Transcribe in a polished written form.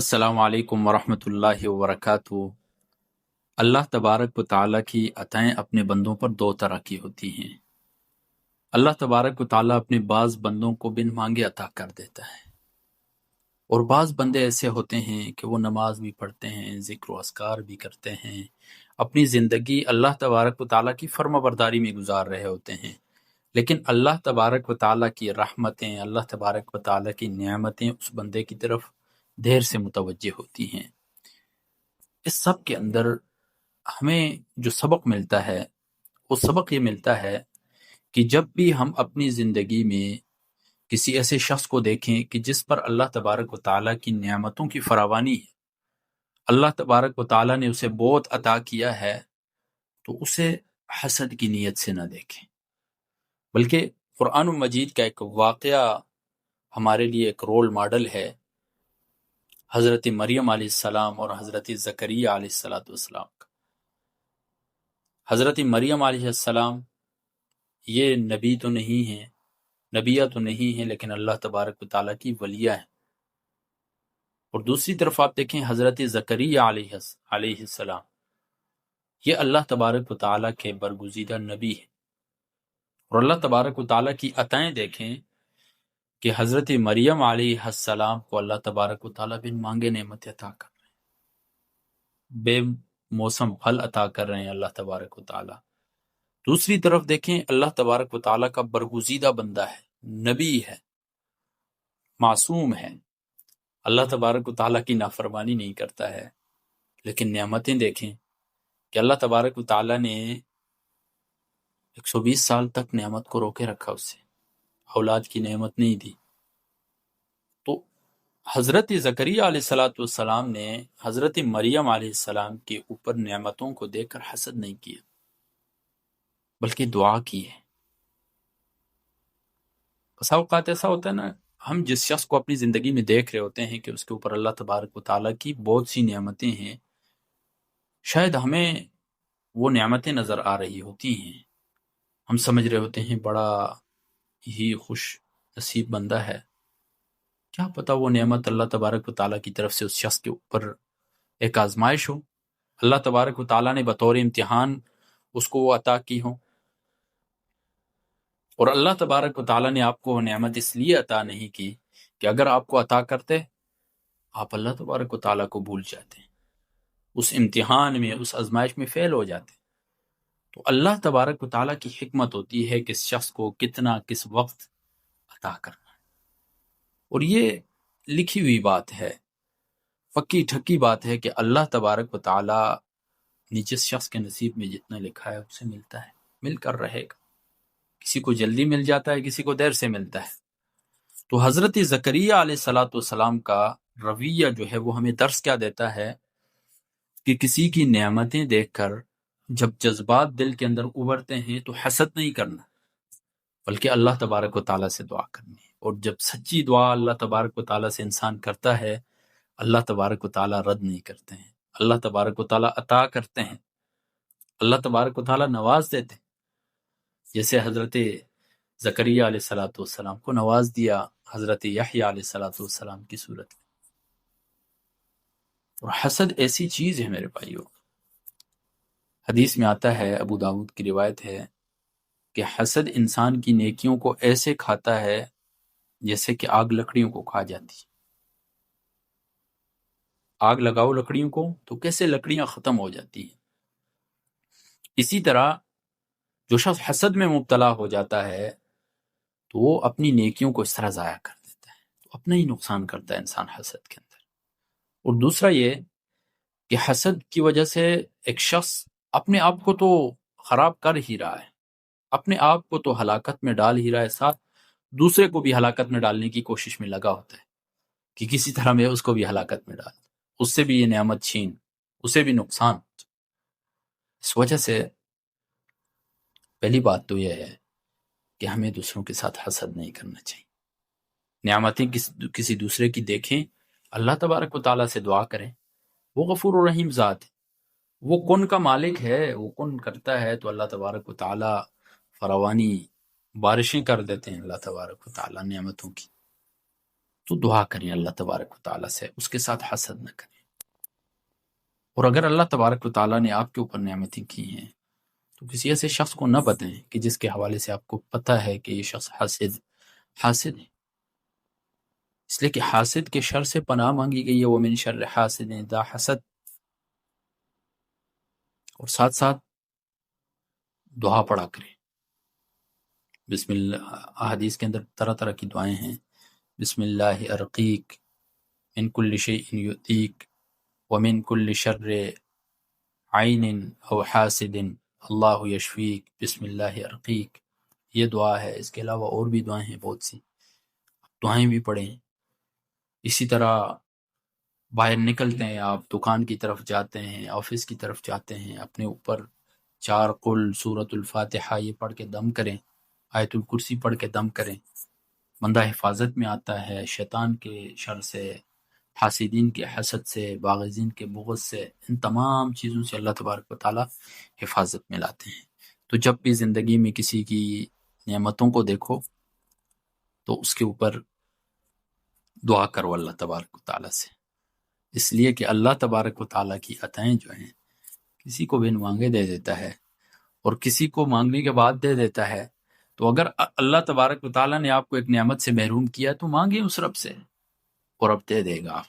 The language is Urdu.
السلام علیکم ورحمۃ اللہ وبرکاتہ۔ اللہ تبارک و تعالیٰ کی عطائیں اپنے بندوں پر دو طرح کی ہوتی ہیں۔ اللہ تبارک و تعالیٰ اپنے بعض بندوں کو بن مانگے عطا کر دیتا ہے، اور بعض بندے ایسے ہوتے ہیں کہ وہ نماز بھی پڑھتے ہیں، ذکر و اذکار بھی کرتے ہیں، اپنی زندگی اللہ تبارک و تعالیٰ کی فرما برداری میں گزار رہے ہوتے ہیں، لیکن اللہ تبارک و تعالیٰ کی رحمتیں، اللہ تبارک و تعالیٰ کی نعمتیں اس بندے کی طرف دیر سے متوجہ ہوتی ہیں۔ اس سب کے اندر ہمیں جو سبق ملتا ہے وہ سبق یہ ملتا ہے کہ جب بھی ہم اپنی زندگی میں کسی ایسے شخص کو دیکھیں کہ جس پر اللہ تبارک و تعالیٰ کی نعمتوں کی فراوانی ہے، اللہ تبارک و تعالیٰ نے اسے بہت عطا کیا ہے، تو اسے حسد کی نیت سے نہ دیکھیں، بلکہ قرآن مجید کا ایک واقعہ ہمارے لیے ایک رول ماڈل ہے، حضرت مریم علیہ السلام اور حضرت زکریا علیہ السلام کا۔ حضرت مریم علیہ السلام یہ نبی تو نہیں ہیں، نبیہ تو نہیں ہیں، لیکن اللہ تبارک و تعالیٰ کی ولیہ ہیں۔ اور دوسری طرف آپ دیکھیں حضرت زکریا علیہ السلام، یہ اللہ تبارک و تعالیٰ کے برگزیدہ نبی ہیں۔ اور اللہ تبارک و تعالیٰ کی عطائیں دیکھیں کہ حضرت مریم علیہ السلام کو اللہ تبارک و تعالیٰ بن مانگے نعمت عطا کر رہے ہیں، بے موسم پھل عطا کر رہے ہیں اللہ تبارک و تعالیٰ۔ دوسری طرف دیکھیں اللہ تبارک و تعالیٰ کا برگزیدہ بندہ ہے، نبی ہے، معصوم ہے، اللہ تبارک و تعالیٰ کی نافرمانی نہیں کرتا ہے، لیکن نعمتیں دیکھیں کہ اللہ تبارک و تعالیٰ نے 120 سال تک نعمت کو روکے رکھا، اس سے اولاد کی نعمت نہیں دی۔ تو حضرت زکریا علیہ السلام نے حضرت مریم علیہ السلام کے اوپر نعمتوں کو دیکھ کر حسد نہیں کیا، بلکہ دعا کی ہے۔ بسا اوقات ایسا ہوتا ہے نا، ہم جس شخص کو اپنی زندگی میں دیکھ رہے ہوتے ہیں کہ اس کے اوپر اللہ تبارک و تعالیٰ کی بہت سی نعمتیں ہیں، شاید ہمیں وہ نعمتیں نظر آ رہی ہوتی ہیں، ہم سمجھ رہے ہوتے ہیں بڑا ہی خوش نصیب بندہ ہے، کیا پتہ وہ نعمت اللہ تبارک و تعالیٰ کی طرف سے اس شخص کے اوپر ایک آزمائش ہو، اللہ تبارک و تعالیٰ نے بطور امتحان اس کو وہ عطا کی ہو۔ اور اللہ تبارک و تعالیٰ نے آپ کو وہ نعمت اس لیے عطا نہیں کی کہ اگر آپ کو عطا کرتے آپ اللہ تبارک و تعالیٰ کو بھول جاتے، اس امتحان میں، اس آزمائش میں فیل ہو جاتے۔ تو اللہ تبارک و تعالیٰ کی حکمت ہوتی ہے کہ اس شخص کو کتنا کس وقت عطا کرنا ہے، اور یہ لکھی ہوئی بات ہے، پکی ٹھکی بات ہے کہ اللہ تبارک و تعالیٰ نے جس شخص کے نصیب میں جتنا لکھا ہے اسے ملتا ہے، مل کر رہے گا، کسی کو جلدی مل جاتا ہے، کسی کو دیر سے ملتا ہے۔ تو حضرت زکریا علیہ السلام کا رویہ جو ہے وہ ہمیں درس کیا دیتا ہے کہ کسی کی نعمتیں دیکھ کر جب جذبات دل کے اندر ابھرتے ہیں تو حسد نہیں کرنا، بلکہ اللہ تبارک و تعالیٰ سے دعا کرنی ہے۔ اور جب سچی دعا اللہ تبارک و تعالیٰ سے انسان کرتا ہے، اللہ تبارک و تعالیٰ رد نہیں کرتے ہیں، اللہ تبارک و تعالیٰ عطا کرتے ہیں، اللہ تبارک و تعالیٰ نواز دیتے ہیں، جیسے حضرت زکریا علیہ السلام کو نواز دیا حضرت یحییٰ علیہ السلام کی صورت میں۔ اور حسد ایسی چیز ہے میرے بھائیوں، حدیث میں آتا ہے، ابو داؤد کی روایت ہے کہ حسد انسان کی نیکیوں کو ایسے کھاتا ہے جیسے کہ آگ لکڑیوں کو کھا جاتی ہے۔ آگ لگاؤ لکڑیوں کو تو کیسے لکڑیاں ختم ہو جاتی ہیں، اسی طرح جو شخص حسد میں مبتلا ہو جاتا ہے تو وہ اپنی نیکیوں کو اس طرح ضائع کر دیتا ہے، تو اپنا ہی نقصان کرتا ہے انسان حسد کے اندر۔ اور دوسرا یہ کہ حسد کی وجہ سے ایک شخص اپنے آپ کو تو خراب کر ہی رہا ہے، اپنے آپ کو تو ہلاکت میں ڈال ہی رہا ہے، ساتھ دوسرے کو بھی ہلاکت میں ڈالنے کی کوشش میں لگا ہوتا ہے کہ کسی طرح میں اس کو بھی ہلاکت میں ڈال، اس سے بھی یہ نعمت چھین، اسے بھی نقصان۔ اس وجہ سے پہلی بات تو یہ ہے کہ ہمیں دوسروں کے ساتھ حسد نہیں کرنا چاہیے، نعمتیں کسی دوسرے کی دیکھیں، اللہ تبارک و تعالیٰ سے دعا کریں، وہ غفور و رحیم ذات ہے، وہ کن کا مالک ہے، وہ کن کرتا ہے تو اللہ تبارک و تعالیٰ فراوانی بارشیں کر دیتے ہیں، اللہ تبارک و تعالیٰ نعمتوں کی۔ تو دعا کریں اللہ تبارک و تعالیٰ سے، اس کے ساتھ حسد نہ کریں۔ اور اگر اللہ تبارک و تعالیٰ نے آپ کے اوپر نعمتیں کی ہیں تو کسی ایسے شخص کو نہ بتائیں کہ جس کے حوالے سے آپ کو پتہ ہے کہ یہ شخص حاسد ہے، اس لیے کہ حاسد کے شر سے پناہ مانگی گئی ہے، وَمِن شر حاسد اذا حسد، اور ساتھ ساتھ دعا پڑھا کریں۔ بسم اللہ، احادیث کے اندر طرح طرح کی دعائیں ہیں، بسم اللہ ارقیک من کل شیء یؤذیک ومن کل شر عین او حاسد اللہ یشفیک، بسم اللہ ارقیک، یہ دعا ہے۔ اس کے علاوہ اور بھی دعائیں ہیں بہت سی، دعائیں بھی پڑھیں۔ اسی طرح باہر نکلتے ہیں، آپ دکان کی طرف جاتے ہیں، آفس کی طرف جاتے ہیں، اپنے اوپر 4 قل، سورۃ الفاتحہ یہ پڑھ کے دم کریں، آیت الکرسی پڑھ کے دم کریں، بندہ حفاظت میں آتا ہے شیطان کے شر سے، حاسدین کے حسد سے، باغزین کے بغض سے، ان تمام چیزوں سے اللہ تبارک و تعالی حفاظت میں لاتے ہیں۔ تو جب بھی زندگی میں کسی کی نعمتوں کو دیکھو تو اس کے اوپر دعا کرو اللہ تبارک و تعالی سے، اس لیے کہ اللہ تبارک و تعالی کی عطائیں جو ہیں کسی کو بن مانگے دے دیتا ہے، اور کسی کو مانگنے کے بعد دے دیتا ہے۔ تو اگر اللہ تبارک و تعالی نے آپ کو ایک نعمت سے محروم کیا تو مانگیں اس رب سے، اور اب دے دے گا۔